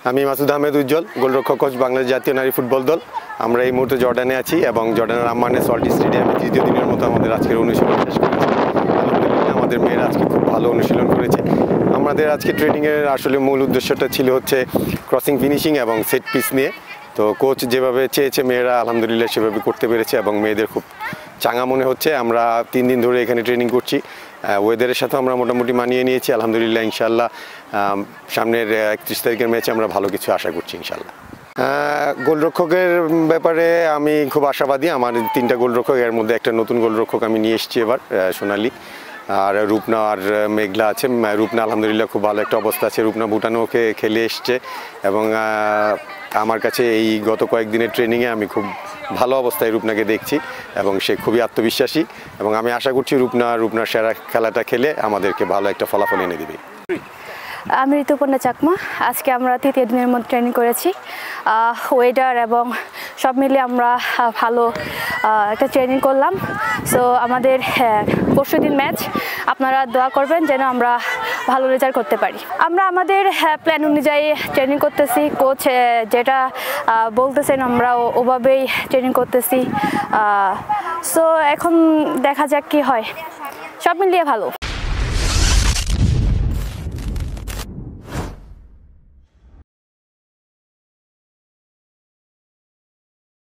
আমি মাসুদ আহমেদ উজ্জ্বল, গোলরক্ষক কোচ বাংলাদেশ জাতীয় নারী ফুটবল দল। আমরা এই মুহূর্তে জর্ডানে আছি এবং জর্ডানের আম্মানে সল্টি স্টেডিয়ামে তৃতীয় দিনের মতো আমাদের আজকের অনুশীলন শেষ করেছি। আলহামদুলিল্লাহ আমাদের মেয়েরা আজকে খুব ভালো অনুশীলন করেছে। আমাদের আজকে ট্রেনিংয়ের আসলে মূল উদ্দেশ্যটা ছিল হচ্ছে ক্রসিং ফিনিশিং এবং সেট পিস নিয়ে। তো কোচ যেভাবে চেয়েছে মেয়েরা আলহামদুলিল্লাহ সেভাবে করতে পেরেছে এবং মেয়েদের খুব চাঙা মনে হচ্ছে। আমরা 3 দিন ধরে এখানে ট্রেনিং করছি। ওয়েদারের সাথে আমরা মোটামুটি মানিয়ে নিয়েছি আলহামদুলিল্লাহ। ইনশাল্লাহ সামনের 31 তারিখের ম্যাচে আমরা ভালো কিছু আশা করছি ইনশাল্লাহ। গোলরক্ষকের ব্যাপারে আমি খুব আশাবাদী। আমার 3টা গোলরক্ষক, এর মধ্যে একটা নতুন গোলরক্ষক আমি নিয়ে এসেছি এবার, সোনালি। আর রূপনা আর মেঘলা আছে। রূপনা আলহামদুলিল্লাহ খুব ভালো একটা অবস্থা আছে। রূপনা ভুটানোকে খেলে এসছে এবং আমার কাছে এই গত কয়েকদিনের ট্রেনিংয়ে আমি খুব ভালো অবস্থায় রূপনাকে দেখছি এবং সে খুবই আত্মবিশ্বাসী এবং আমি আশা করছি রূপনার সেরা খেলাটা খেলে আমাদেরকে ভালো একটা ফলাফল এনে দেবে। আমি ঋতুপর্ণা চাকমা। আজকে আমরা 3য় দিনের মধ্যে ট্রেনিং করেছি। ওয়েদার এবং সব মিলিয়ে আমরা ভালো একটা ট্রেনিং করলাম। সো আমাদের পরশুদিন ম্যাচ, আপনারা দোয়া করবেন যেন আমরা ভালো রেজাল্ট করতে পারি। আমরা আমাদের প্ল্যান অনুযায়ী ট্রেনিং করতেছি। কোচ যেটা বলতেছেন আমরা ওভাবেই ট্রেনিং করতেছি। সো এখন দেখা যাক কি হয়। সব মিলিয়ে ভালো।